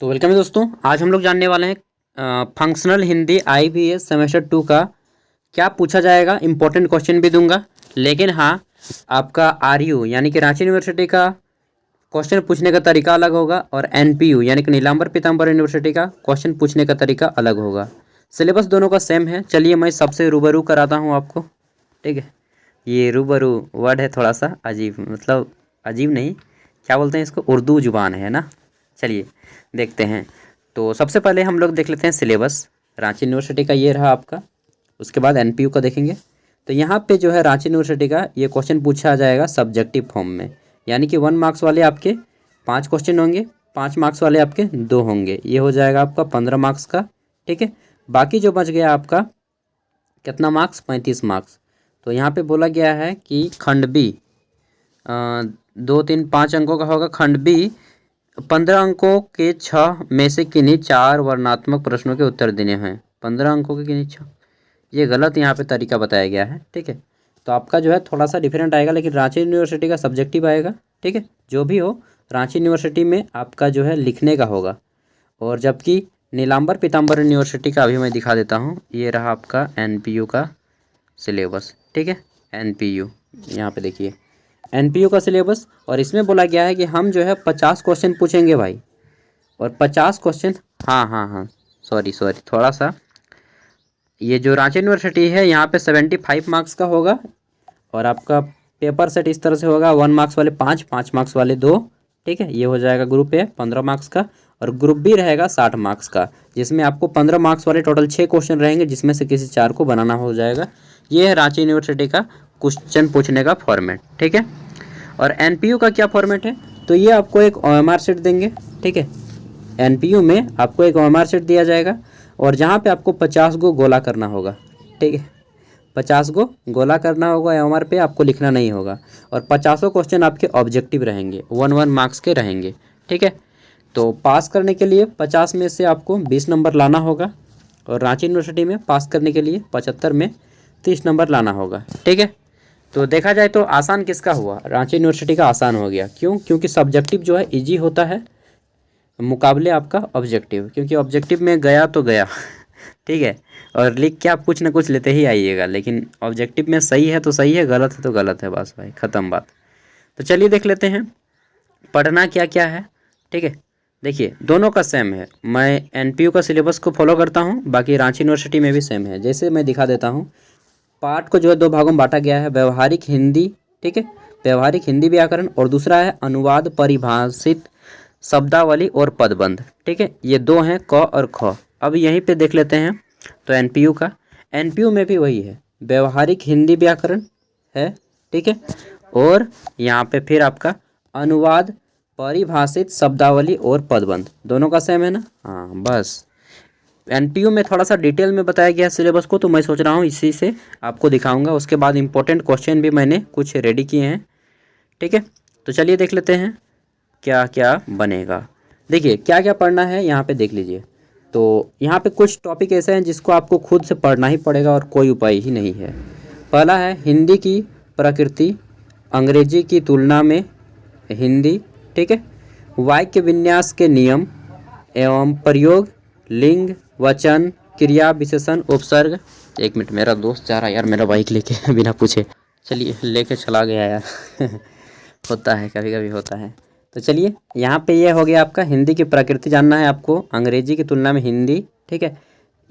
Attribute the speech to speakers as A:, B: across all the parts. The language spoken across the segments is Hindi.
A: तो वेलकम है दोस्तों। आज हम लोग जानने वाले हैं फंक्शनल हिंदी IBS सेमेस्टर 2 का क्या पूछा जाएगा। इंपॉर्टेंट क्वेश्चन भी दूंगा, लेकिन हाँ, आपका RU यानी कि रांची यूनिवर्सिटी का क्वेश्चन पूछने का तरीका अलग होगा और NPU यानी कि नीलांबर पीताम्बर यूनिवर्सिटी का क्वेश्चन पूछने का तरीका अलग होगा। सिलेबस दोनों का सेम है। चलिए मैं सबसे रूबरू कराता हूँ आपको। ठीक है, ये रूबरू वर्ड है थोड़ा सा अजीब, मतलब अजीब नहीं, क्या बोलते हैं इसको, उर्दू जुबान है ना। चलिए देखते हैं। तो सबसे पहले हम लोग देख लेते हैं सिलेबस रांची यूनिवर्सिटी का, ये रहा आपका। उसके बाद NPU का देखेंगे। तो यहाँ पे जो है रांची यूनिवर्सिटी का ये क्वेश्चन पूछा जाएगा सब्जेक्टिव फॉर्म में, यानी कि 1 मार्क्स वाले आपके 5 क्वेश्चन होंगे, 5 मार्क्स वाले आपके 2 होंगे। ये हो जाएगा आपका 15 मार्क्स का। ठीक है, बाकी जो बच गया आपका कितना मार्क्स, 35 मार्क्स। तो यहाँ पे बोला गया है कि खंड बी 2, 3, 5 अंकों का होगा। खंड बी 15 अंकों के 6 में से किन्हीं 4 वर्णनात्मक प्रश्नों के उत्तर देने हैं। 15 अंकों के किन्हीं 6, ये गलत यहाँ पे तरीका बताया गया है। ठीक है, तो आपका जो है थोड़ा सा डिफरेंट आएगा, लेकिन रांची यूनिवर्सिटी का सब्जेक्टिव आएगा। ठीक है, जो भी हो रांची यूनिवर्सिटी में आपका जो है लिखने का होगा। और जबकि नीलांबर पीताम्बर यूनिवर्सिटी का अभी मैं दिखा देता हूँ। ये रहा आपका NPU का सिलेबस। ठीक है, NPU यहाँ पे देखिए NPU का सिलेबस, और इसमें बोला गया है कि हम जो है 50 क्वेश्चन पूछेंगे भाई। और 50 क्वेश्चन, हाँ, सॉरी थोड़ा सा, ये जो रांची यूनिवर्सिटी है यहाँ पे 75 मार्क्स का होगा। और आपका पेपर सेट इस तरह से होगा, 1 मार्क्स वाले 5, 5 मार्क्स वाले 2। ठीक है, ये हो जाएगा ग्रुप A 15 मार्क्स का, और ग्रुप B रहेगा 60 मार्क्स का, जिसमें आपको 15 मार्क्स वाले टोटल 6 क्वेश्चन रहेंगे, जिसमें से किसी 4 को बनाना हो जाएगा। ये है रांची यूनिवर्सिटी का क्वेश्चन पूछने का फॉर्मेट। ठीक है, और NPU का क्या फॉर्मेट है, तो ये आपको एक OMR शीट देंगे। ठीक है, NPU में आपको एक OMR शीट दिया जाएगा, और जहाँ पे आपको 50 गो गोला करना होगा। ठीक है, 50 गो गोला करना होगा, OMR पे आपको लिखना नहीं होगा। और 50 क्वेश्चन आपके ऑब्जेक्टिव रहेंगे, 1 मार्क्स के रहेंगे। ठीक है, तो पास करने के लिए 50 में से आपको 20 नंबर लाना होगा, और रांची यूनिवर्सिटी में पास करने के लिए 75 में 30 नंबर लाना होगा। ठीक है, तो देखा जाए तो आसान किसका हुआ, रांची यूनिवर्सिटी का आसान हो गया। क्यों? क्योंकि सब्जेक्टिव जो है इजी होता है मुकाबले आपका ऑब्जेक्टिव, क्योंकि ऑब्जेक्टिव में गया तो गया ठीक है, और लिख के आप कुछ ना कुछ लेते ही आइएगा, लेकिन ऑब्जेक्टिव में सही है तो सही है, गलत है तो गलत है, बस भाई ख़त्म बात। तो चलिए देख लेते हैं पढ़ना क्या क्या है। ठीक है, देखिए दोनों का सेम है। मैं NPU का सिलेबस को फॉलो करता हूँ, बाकी रांची यूनिवर्सिटी में भी सेम है। जैसे मैं दिखा देता हूँ, पाठ को जो है 2 भागों में बांटा गया है, व्यवहारिक हिंदी। ठीक है, व्यवहारिक हिंदी व्याकरण, और दूसरा है अनुवाद परिभाषित शब्दावली और पदबंध। ठीक है, ये 2 हैं, क और ख। अब यहीं पे देख लेते हैं तो NPU का, NPU में भी वही है, व्यवहारिक हिंदी व्याकरण है। ठीक है, और यहाँ पे फिर आपका अनुवाद परिभाषित शब्दावली और पदबंध, दोनों का सेम है ना। हाँ, बस NPU में थोड़ा सा डिटेल में बताया गया सिलेबस को, तो मैं सोच रहा हूँ इसी से आपको दिखाऊंगा। उसके बाद इंपॉर्टेंट क्वेश्चन भी मैंने कुछ रेडी किए हैं। ठीक है, तो चलिए देख लेते हैं क्या क्या बनेगा। देखिए क्या क्या पढ़ना है यहाँ पे देख लीजिए। तो यहाँ पे कुछ टॉपिक ऐसे हैं जिसको आपको खुद से पढ़ना ही पड़ेगा और कोई उपाय ही नहीं है। पहला है हिंदी की प्रकृति, अंग्रेजी की तुलना में हिंदी। ठीक है, वाक्य विन्यास के नियम एवं प्रयोग, लिंग, वचन, क्रिया, विशेषण, उपसर्ग। 1 मिनट, मेरा दोस्त जा रहा है यार मेरा बाइक लेके बिना पूछे। चलिए लेके चला गया यार होता है, कभी कभी होता है। तो चलिए यहाँ पे ये हो गया आपका हिंदी की प्रकृति जानना है आपको, अंग्रेजी की तुलना में हिंदी। ठीक है,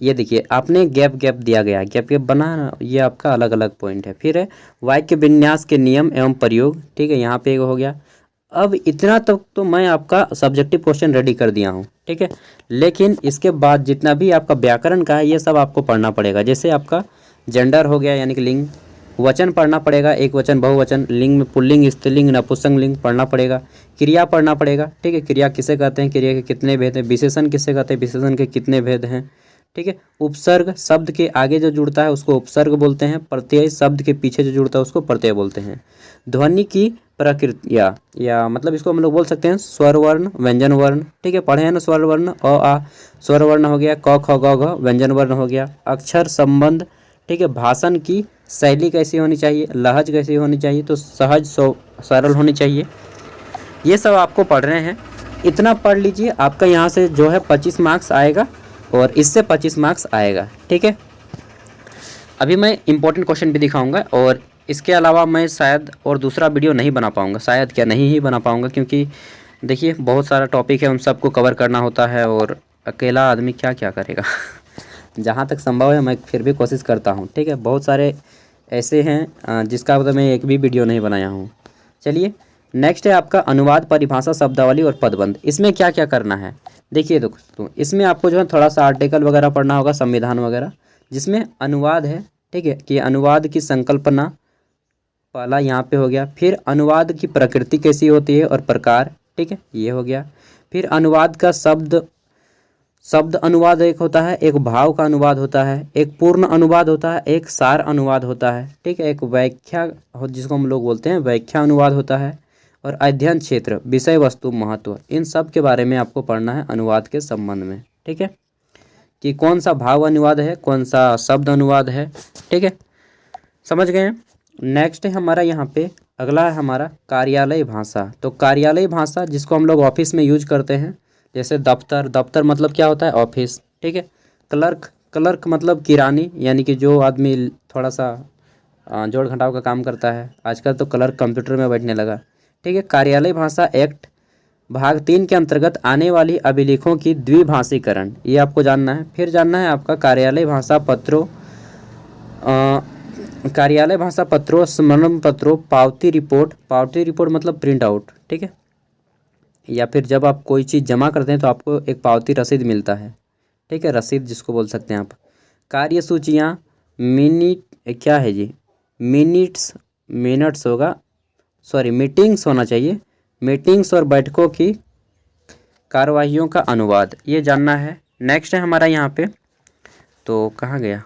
A: ये देखिए आपने गैप गैप दिया गया, गैप गैप बना ना, ये आपका अलग अलग पॉइंट है। फिर है वाक्य विन्यास के नियम एवं प्रयोग। ठीक है, यहाँ पे एक हो गया। अब इतना तक तो मैं आपका सब्जेक्टिव क्वेश्चन रेडी कर दिया हूँ। ठीक है, लेकिन इसके बाद जितना भी आपका व्याकरण का है ये सब आपको पढ़ना पड़ेगा। जैसे आपका जेंडर हो गया यानी कि लिंग, वचन पढ़ना पड़ेगा, एक वचन बहुवचन, लिंग में पुल्लिंग स्त्रीलिंग नपुंसक लिंग पढ़ना पड़ेगा, क्रिया पढ़ना पड़ेगा। ठीक है, क्रिया किसे कहते हैं, क्रिया के कितने भेद हैं, विशेषण किसे कहते हैं, विशेषण के कितने भेद हैं। ठीक है, उपसर्ग, शब्द के आगे जो जुड़ता है उसको उपसर्ग बोलते हैं, प्रत्यय शब्द के पीछे जो जुड़ता है उसको प्रत्यय बोलते हैं। ध्वनि की प्रकृति या मतलब इसको हम लोग बोल सकते हैं स्वर वर्ण, व्यंजन वर्ण। ठीक है, पढ़े हैं ना स्वर वर्ण, अ आ स्वर वर्ण हो गया, क ख ग घ व्यंजन वर्ण हो गया, अक्षर संबंध। ठीक है, भाषण की शैली कैसी होनी चाहिए, लहज कैसी होनी चाहिए, तो सहज सरल होनी चाहिए। ये सब आपको पढ़ रहे हैं। इतना पढ़ लीजिए, आपका यहाँ से जो है 25 मार्क्स आएगा और इससे 25 मार्क्स आएगा, ठीक है। अभी मैं इंपॉर्टेंट क्वेश्चन भी दिखाऊंगा और इसके अलावा मैं शायद और दूसरा वीडियो नहीं बना पाऊंगा, शायद क्या नहीं ही बना पाऊंगा, क्योंकि देखिए बहुत सारा टॉपिक है, उन सबको कवर करना होता है और अकेला आदमी क्या क्या करेगा। जहाँ तक संभव है मैं फिर भी कोशिश करता हूँ, ठीक है। बहुत सारे ऐसे हैं जिसका मतलब मैं एक भी वीडियो नहीं बनाया हूँ। चलिए नेक्स्ट है आपका अनुवाद, परिभाषा, शब्दावली और पदबंध। इसमें क्या क्या करना है देखिए दोस्तों, इसमें आपको जो है थोड़ा सा आर्टिकल वगैरह पढ़ना होगा, संविधान वगैरह, जिसमें अनुवाद है, ठीक है, कि अनुवाद की संकल्पना पहला यहाँ पे हो गया। फिर अनुवाद की प्रकृति कैसी होती है और प्रकार, ठीक है, ये हो गया। फिर अनुवाद का शब्द अनुवाद एक होता है, एक भाव का अनुवाद होता है, एक पूर्ण अनुवाद होता है, एक सार अनुवाद होता है, ठीक है, एक व्याख्या जिसको हम लोग बोलते हैं व्याख्या अनुवाद होता है, और अध्ययन क्षेत्र, विषय वस्तु, महत्व, इन सब के बारे में आपको पढ़ना है अनुवाद के संबंध में, ठीक है, कि कौन सा भाव अनुवाद है, कौन सा शब्द अनुवाद है, ठीक है, समझ गए हैं। नेक्स्ट है हमारा यहाँ पे अगला है हमारा कार्यालय भाषा। तो कार्यालय भाषा जिसको हम लोग ऑफिस में यूज करते हैं, जैसे दफ्तर, दफ्तर मतलब क्या होता है, ऑफिस, ठीक है। क्लर्क, क्लर्क मतलब किरानी, यानी कि जो आदमी थोड़ा सा जोड़ घटाव का काम करता है, आजकल तो क्लर्क कंप्यूटर में बैठने लगा, ठीक है। कार्यालय भाषा एक्ट भाग 3 के अंतर्गत आने वाली अभिलेखों की द्विभाषीकरण, ये आपको जानना है। फिर जानना है आपका कार्यालय भाषा पत्रों, कार्यालय भाषा पत्रों, स्मरण पत्रों, पावती रिपोर्ट, पावती रिपोर्ट मतलब प्रिंट आउट, ठीक है, या फिर जब आप कोई चीज़ जमा करते हैं तो आपको एक पावती रसीद मिलता है, ठीक है, रसीद जिसको बोल सकते हैं आप। कार्यसूचियाँ, मिनट क्या है जी, मिनट्स होगा, सॉरी मीटिंग्स होना चाहिए, मीटिंग्स और बैठकों की कार्यवाहियों का अनुवाद, ये जानना है। नेक्स्ट है हमारा यहाँ पे, तो कहाँ गया,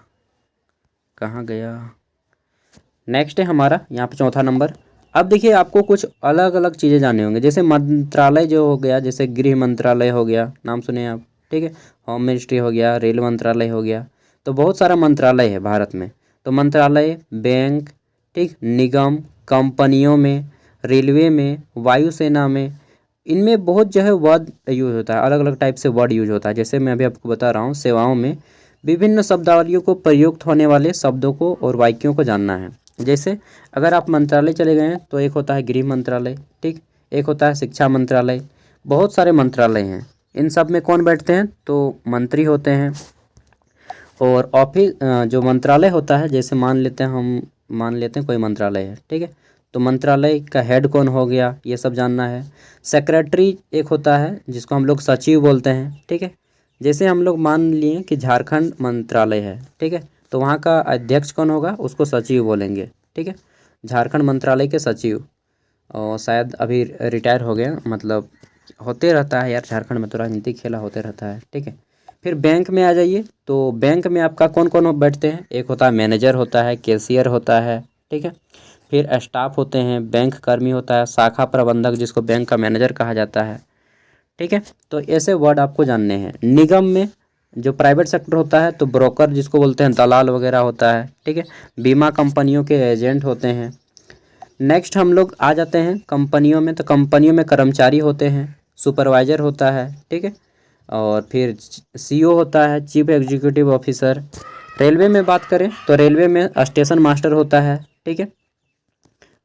A: नेक्स्ट है हमारा यहाँ पे चौथा नंबर। अब देखिए आपको कुछ अलग अलग चीज़ें जाननी होंगी, जैसे मंत्रालय जो हो गया, जैसे गृह मंत्रालय हो गया, नाम सुने आप, ठीक है, होम मिनिस्ट्री हो गया, रेल मंत्रालय हो गया, तो बहुत सारा मंत्रालय है भारत में। तो मंत्रालय, बैंक, ठीक, निगम, कंपनियों में, रेलवे में, वायुसेना में, इनमें बहुत जो है वर्ड यूज होता है, अलग अलग टाइप से वर्ड यूज होता है। जैसे मैं अभी आपको बता रहा हूँ, सेवाओं में विभिन्न शब्दावलियों को प्रयुक्त होने वाले शब्दों को और वाक्यों को जानना है। जैसे अगर आप मंत्रालय चले गए हैं तो एक होता है गृह मंत्रालय, ठीक, एक होता है शिक्षा मंत्रालय, बहुत सारे मंत्रालय हैं। इन सब में कौन बैठते हैं, तो मंत्री होते हैं। और ऑफिस जो मंत्रालय होता है, जैसे मान लेते हैं कोई मंत्रालय है, ठीक है, तो मंत्रालय का हेड कौन हो गया, ये सब जानना है। सेक्रेटरी एक होता है जिसको हम लोग सचिव बोलते हैं, ठीक है। जैसे हम लोग मान लिए कि झारखंड मंत्रालय है, ठीक है, तो वहाँ का अध्यक्ष कौन होगा, उसको सचिव बोलेंगे, ठीक है, झारखंड मंत्रालय के सचिव। और शायद अभी रिटायर हो गया, मतलब होते रहता है यार, झारखंड में तो राजनीतिक खेला होते रहता है, ठीक है। फिर बैंक में आ जाइए, तो बैंक में आपका कौन कौन बैठते हैं, एक होता है मैनेजर होता है, कैशियर होता है, ठीक है। फिर स्टाफ होते हैं, बैंक कर्मी होता है, शाखा प्रबंधक जिसको बैंक का मैनेजर कहा जाता है, ठीक है। तो ऐसे वर्ड आपको जानने हैं। निगम में जो प्राइवेट सेक्टर होता है, तो ब्रोकर जिसको बोलते हैं, दलाल वगैरह होता है, ठीक है। बीमा कंपनियों के एजेंट होते हैं। नेक्स्ट हम लोग आ जाते हैं कंपनियों में, तो कंपनियों में कर्मचारी होते हैं, सुपरवाइजर होता है, ठीक है, और फिर सीईओ होता है, चीफ एग्जीक्यूटिव ऑफिसर। रेलवे में बात करें तो रेलवे में स्टेशन मास्टर होता है, ठीक है,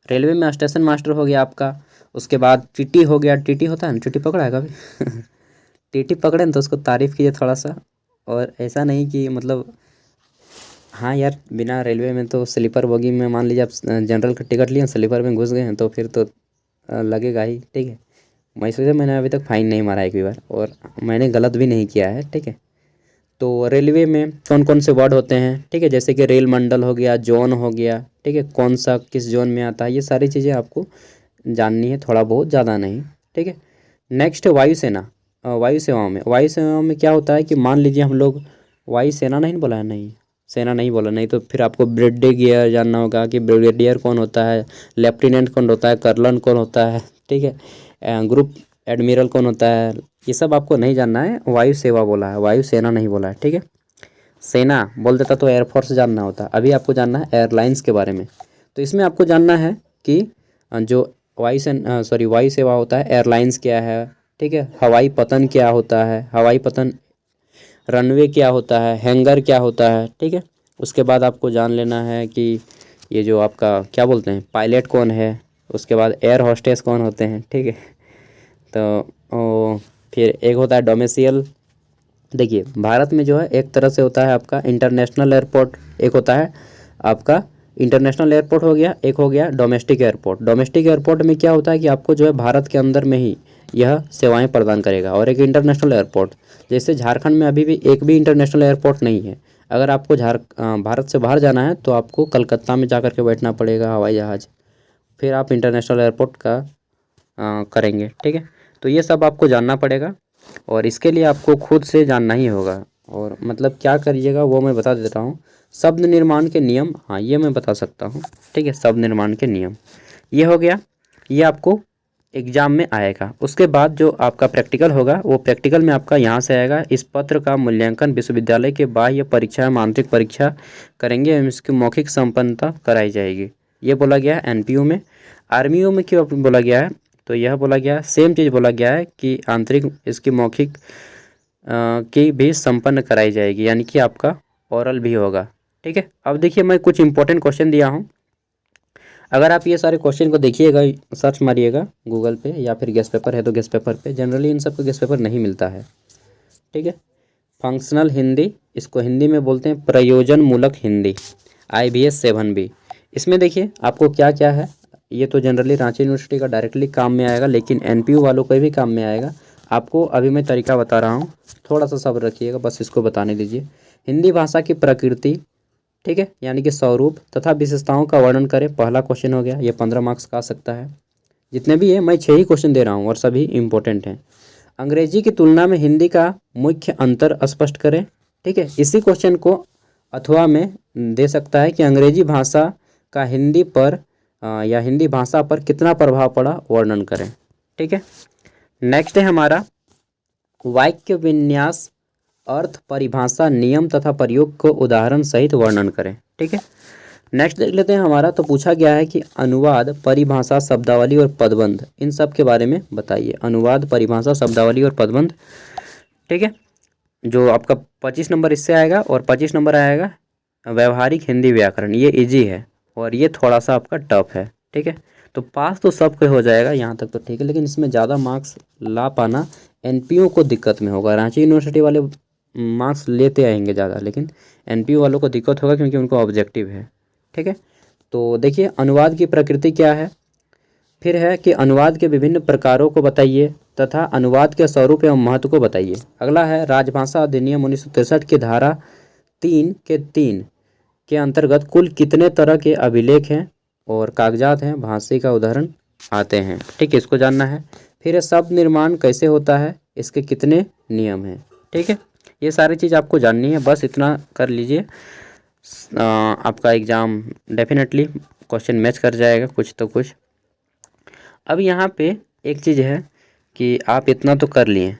A: रेलवे में स्टेशन मास्टर हो गया आपका। उसके बाद टीटी हो गया, टीटी होता है ना, टीटी पकड़ा है कभी? टीटी पकड़े ना तो उसको तारीफ़ कीजिए थोड़ा सा, और ऐसा नहीं कि मतलब, हाँ यार, बिना रेलवे में तो स्लीपर बोगी में मान लीजिए आप जनरल का टिकट लिए, स्लीपर में घुस गए हैं तो फिर तो लगेगा ही, ठीक है। मैं सोचा, मैंने अभी तक फ़ाइन नहीं मारा एक भी बार, और मैंने गलत भी नहीं किया है, ठीक है। तो रेलवे में कौन कौन से वर्ड होते हैं, ठीक है, जैसे कि रेल मंडल हो गया, जोन हो गया, ठीक है, कौन सा किस जोन में आता है, ये सारी चीज़ें आपको जाननी है, थोड़ा बहुत, ज़्यादा नहीं, ठीक है। नेक्स्ट वायुसेना, वायु सेवाओं में क्या होता है कि मान लीजिए हम लोग वायुसेना नहीं बोला है, नहीं सेना नहीं बोला, नहीं तो फिर आपको ब्रिगेडियर जानना होगा कि ब्रिगेडियर कौन होता है, लेफ्टिनेंट कौन होता है, कर्नल कौन होता है, ठीक है, ग्रुप एडमिरल कौन होता है, ये सब आपको नहीं जानना है। वायु सेवा बोला है, वायु सेना नहीं बोला है, ठीक है। सेना बोल देता तो एयरफोर्स जानना होता। अभी आपको जानना है एयरलाइंस के बारे में। तो इसमें आपको जानना है कि जो वायु सेवा होता है, एयरलाइंस क्या है, ठीक है। हवाई पतन क्या होता है, हवाई पतन, रनवे क्या होता है, हैंगर क्या होता है, ठीक है। उसके बाद आपको जान लेना है कि ये जो आपका क्या बोलते हैं, पायलट कौन है, उसके बाद एयर होस्टेस कौन होते हैं, ठीक है। तो फिर एक होता है डोमेसियल। देखिए भारत में जो है एक तरह से होता है आपका इंटरनेशनल एयरपोर्ट, एक होता है आपका इंटरनेशनल एयरपोर्ट हो गया, एक हो गया डोमेस्टिक एयरपोर्ट। डोमेस्टिक एयरपोर्ट में क्या होता है कि आपको जो है भारत के अंदर में ही यह सेवाएं प्रदान करेगा। और एक इंटरनेशनल एयरपोर्ट, जैसे झारखंड में अभी भी एक भी इंटरनेशनल एयरपोर्ट नहीं है। अगर आपको भारत से बाहर जाना है तो आपको कलकत्ता में जा कर के बैठना पड़ेगा हवाई जहाज़, फिर आप इंटरनेशनल एयरपोर्ट का करेंगे, ठीक है। तो ये सब आपको जानना पड़ेगा और इसके लिए आपको खुद से जानना ही होगा। और मतलब क्या करिएगा वो मैं बता देता हूँ। शब्द निर्माण के नियम, हाँ ये मैं बता सकता हूँ, ठीक है। शब्द निर्माण के नियम ये हो गया, ये आपको एग्जाम में आएगा। उसके बाद जो आपका प्रैक्टिकल होगा वो प्रैक्टिकल में आपका यहाँ से आएगा, इस पत्र का मूल्यांकन विश्वविद्यालय के बाह्य परीक्षा एवं आंतरिक परीक्षा करेंगे एवं इसकी मौखिक संपन्नता कराई जाएगी। ये बोला गया है एनपीयू में। आर्मीओ में क्यों बोला गया है, तो यह बोला गया है, सेम चीज़ बोला गया है कि आंतरिक इसकी मौखिक की भी संपन्न कराई जाएगी, यानी कि आपका ओरल भी होगा, ठीक है। अब देखिए मैं कुछ इंपॉर्टेंट क्वेश्चन दिया हूँ। अगर आप ये सारे क्वेश्चन को देखिएगा, सर्च मारिएगा गूगल पे या फिर गेस्ट पेपर है तो गेस्ट पेपर पे, जनरली इन सब को गेस्ट पेपर नहीं मिलता है, ठीक है। फंक्शनल हिंदी, इसको हिंदी में बोलते हैं प्रयोजन मूलक हिंदी, IBS 7B। इसमें देखिए आपको क्या क्या है, ये तो जनरली रांची यूनिवर्सिटी का डायरेक्टली काम में आएगा, लेकिन NPU वालों को भी काम में आएगा। आपको अभी मैं तरीका बता रहा हूँ, थोड़ा सा सब्र रखिएगा, बस इसको बताने दीजिए। हिंदी भाषा की प्रकृति, ठीक है, यानी कि स्वरूप तथा विशेषताओं का वर्णन करें, पहला क्वेश्चन हो गया। ये 15 मार्क्स का आ सकता है। जितने भी है मैं 6 ही क्वेश्चन दे रहा हूँ और सभी इम्पोर्टेंट हैं। अंग्रेजी की तुलना में हिंदी का मुख्य अंतर स्पष्ट करें, ठीक है। इसी क्वेश्चन को अथवा में दे सकता है कि अंग्रेजी भाषा का हिंदी पर या हिंदी भाषा पर कितना प्रभाव पड़ा, वर्णन करें, ठीक है। नेक्स्ट है हमारा वाक्य विन्यास, अर्थ, परिभाषा, नियम तथा प्रयोग को उदाहरण सहित वर्णन करें, ठीक है। नेक्स्ट देख लेते हैं हमारा, तो पूछा गया है कि अनुवाद, परिभाषा, शब्दावली और पदबंध, इन सब के बारे में बताइए। अनुवाद, परिभाषा, शब्दावली और पदबंध, ठीक है। जो आपका 25 नंबर इससे आएगा और 25 नंबर आएगा व्यवहारिक हिंदी व्याकरण, ये इजी है और ये थोड़ा सा आपका टफ है, ठीक है। तो पास तो सबके हो जाएगा यहाँ तक तो ठीक है, लेकिन इसमें ज़्यादा मार्क्स ला पाना NPO को दिक्कत में होगा। रांची यूनिवर्सिटी वाले मार्क्स लेते आएंगे ज़्यादा, लेकिन NPO वालों को दिक्कत होगा क्योंकि उनको ऑब्जेक्टिव है, ठीक है। तो देखिए अनुवाद की प्रकृति क्या है, फिर है कि अनुवाद के विभिन्न प्रकारों को बताइए तथा अनुवाद के स्वरूप एवं महत्व को बताइए। अगला है राजभाषा अधिनियम 1963 की धारा 3 के अंतर्गत कुल कितने तरह के अभिलेख हैं और कागजात हैं, भाषी का उदाहरण आते हैं, ठीक है, इसको जानना है। फिर शब्द निर्माण कैसे होता है, इसके कितने नियम हैं, ठीक है। ये सारी चीज़ आपको जाननी है, बस इतना कर लीजिए, आपका एग्ज़ाम डेफिनेटली क्वेश्चन मैच कर जाएगा कुछ तो कुछ। अब यहाँ पे एक चीज़ है कि आप इतना तो कर लिए,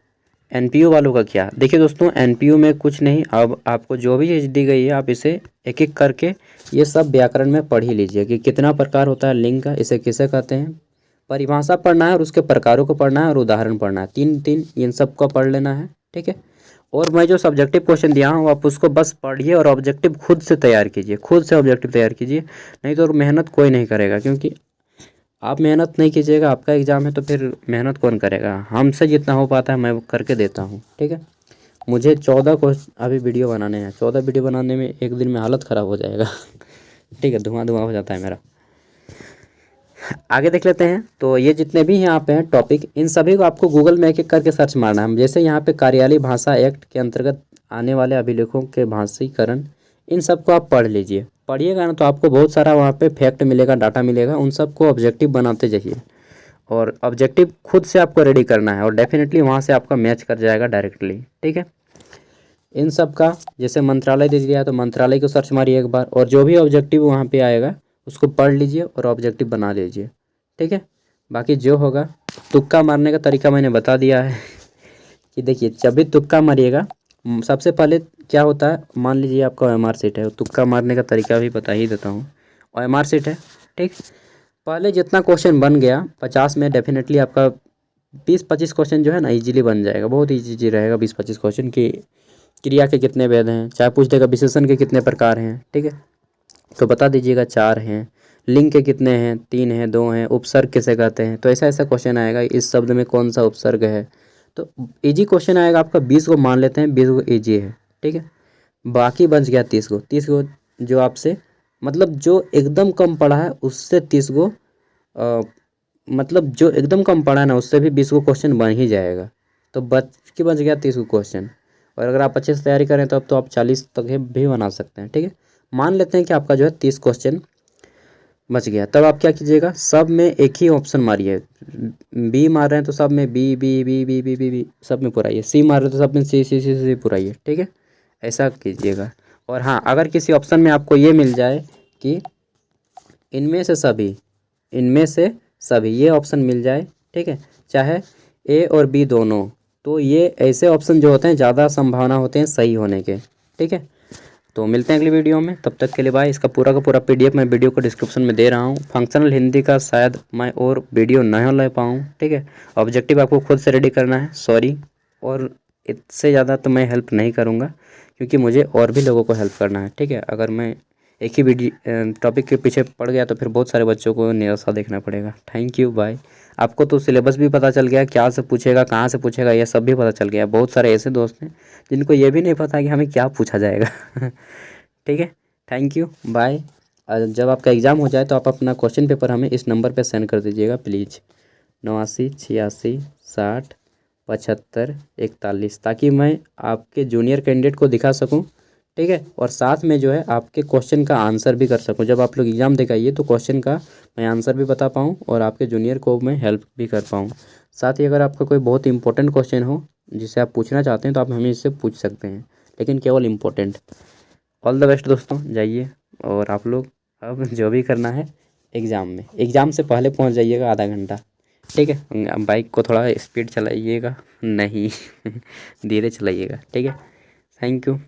A: NPO वालों का क्या। देखिए दोस्तों NPO में कुछ नहीं, अब आपको जो भी चीज़ दी गई है आप इसे एक एक करके ये सब व्याकरण में पढ़ ही लीजिए कि कितना प्रकार होता है लिंग का, इसे किसे कहते हैं, परिभाषा पढ़ना है और उसके प्रकारों को पढ़ना है और उदाहरण पढ़ना है, 3 इन सब को पढ़ लेना है, ठीक है। और मैं जो सब्जेक्टिव क्वेश्चन दिया हूँ आप उसको बस पढ़िए और ऑब्जेक्टिव खुद से तैयार कीजिए, खुद से ऑब्जेक्टिव तैयार कीजिए, नहीं तो मेहनत कोई नहीं करेगा। क्योंकि आप मेहनत नहीं कीजिएगा, आपका एग्ज़ाम है, तो फिर मेहनत कौन करेगा। हमसे जितना हो पाता है मैं करके देता हूँ, ठीक है। मुझे 14 क्वेश्चन अभी वीडियो बनाने हैं, 14 वीडियो बनाने में एक दिन में हालत ख़राब हो जाएगा ठीक है, धुआं हो जाता है मेरा। आगे देख लेते हैं। तो ये जितने भी यहाँ पे हैं टॉपिक, इन सभी को आपको गूगल में एक एक करके सर्च मारना है। जैसे यहाँ पे कार्यालय भाषा एक्ट के अंतर्गत आने वाले अभिलेखों के भाषीकरण, इन सब को आप पढ़ लीजिए। पढ़िएगा ना तो आपको बहुत सारा वहाँ पे फैक्ट मिलेगा, डाटा मिलेगा, उन सब को ऑब्जेक्टिव बनाते जाइए और ऑब्जेक्टिव खुद से आपको रेडी करना है और डेफिनेटली वहाँ से आपका मैच कर जाएगा डायरेक्टली, ठीक है। इन सब का जैसे मंत्रालय दे दिया है तो मंत्रालय को सर्च मारिए एक बार, और जो भी ऑब्जेक्टिव वहाँ पे आएगा उसको पढ़ लीजिए और ऑब्जेक्टिव बना लीजिए, ठीक है। बाकी जो होगा, तुक्का मारने का तरीका मैंने बता दिया है कि देखिए जब भी तुक्का मारिएगा सबसे पहले क्या होता है, मान लीजिए आपका OMR सीट है, तुक्का मारने का तरीका भी बता ही देता हूँ। OMR सीट है, ठीक, पहले जितना क्वेश्चन बन गया 50 में डेफिनेटली आपका 20-25 क्वेश्चन जो है ना इजीली बन जाएगा, बहुत ईजी रहेगा 20-25 क्वेश्चन की। क्रिया के कितने भेद हैं, चाहे पूछ देगा विशेषण के कितने प्रकार हैं, ठीक है, तो बता दीजिएगा 4 हैं। लिंग के कितने हैं, 3 हैं, 2 हैं। उपसर्ग किसे कहते हैं, तो ऐसा ऐसा क्वेश्चन आएगा, इस शब्द में कौन सा उपसर्ग है। तो इजी क्वेश्चन आएगा आपका, 20 को मान लेते हैं, 20 को ईजी है, ठीक है। बाकी बच गया 30 को, 30 को जो आपसे मतलब जो एकदम कम पढ़ा है उससे 30 को मतलब जो एकदम कम पढ़ा है ना उससे भी 20 को क्वेश्चन बन ही जाएगा। तो बच गया 30 को क्वेश्चन। और अगर आप अच्छे से तैयारी करें तो अब तो आप 40 तक भी बना सकते हैं, ठीक है। मान लेते हैं कि आपका जो है 30 क्वेश्चन बच गया, तब आप क्या कीजिएगा, सब में एक ही ऑप्शन मारिए। बी मार रहे हैं तो सब में B B B B B B B सब में पुराइए, सी मार रहे हैं तो सब में सी सी सी सी पुराइए, ठीक है, ऐसा कीजिएगा। और हाँ, अगर किसी ऑप्शन में आपको ये मिल जाए कि इनमें से सभी ये ऑप्शन मिल जाए, ठीक है, चाहे ए और बी दोनों, तो ये ऐसे ऑप्शन जो होते हैं ज़्यादा संभावना होते हैं सही होने के, ठीक है। तो मिलते हैं अगली वीडियो में, तब तक के लिए बाय। इसका पूरा का पूरा PDF मैं वीडियो को डिस्क्रिप्शन में दे रहा हूँ। फंक्शनल हिंदी का शायद मैं और वीडियो नहीं ले पाऊँ, ठीक है। ऑब्जेक्टिव आपको खुद से रेडी करना है, सॉरी, और इससे ज़्यादा तो मैं हेल्प नहीं करूँगा क्योंकि मुझे और भी लोगों को हेल्प करना है, ठीक है। अगर मैं एक ही वीडियो टॉपिक के पीछे पड़ गया तो फिर बहुत सारे बच्चों को निराशा देखना पड़ेगा। Thank you, bye. आपको तो सिलेबस भी पता चल गया, क्या से पूछेगा, कहाँ से पूछेगा, ये सब भी पता चल गया। बहुत सारे ऐसे दोस्त हैं जिनको ये भी नहीं पता कि हमें क्या पूछा जाएगा ठीक है, थैंक यू, बाय। जब आपका एग्ज़ाम हो जाए तो आप अपना क्वेश्चन पेपर हमें इस नंबर पे सेंड कर दीजिएगा प्लीज़, 89 86 60 75 41, ताकि मैं आपके जूनियर कैंडिडेट को दिखा सकूं, ठीक है। और साथ में जो है आपके क्वेश्चन का आंसर भी कर सकूं। जब आप लोग एग्ज़ाम देखाइए तो क्वेश्चन का मैं आंसर भी बता पाऊँ और आपके जूनियर को मैं हेल्प भी कर पाऊँ। साथ ही अगर आपका कोई बहुत इंपॉर्टेंट क्वेश्चन हो जिसे आप पूछना चाहते हैं तो आप हमें इससे पूछ सकते हैं, लेकिन केवल इम्पोर्टेंट। ऑल द बेस्ट दोस्तों, जाइए और आप लोग अब जो भी करना है एग्ज़ाम से पहले पहुंच जाइएगा आधा घंटा, ठीक है। बाइक को थोड़ा स्पीड चलाइएगा, नहीं धीरे चलाइएगा, ठीक है। Thank you.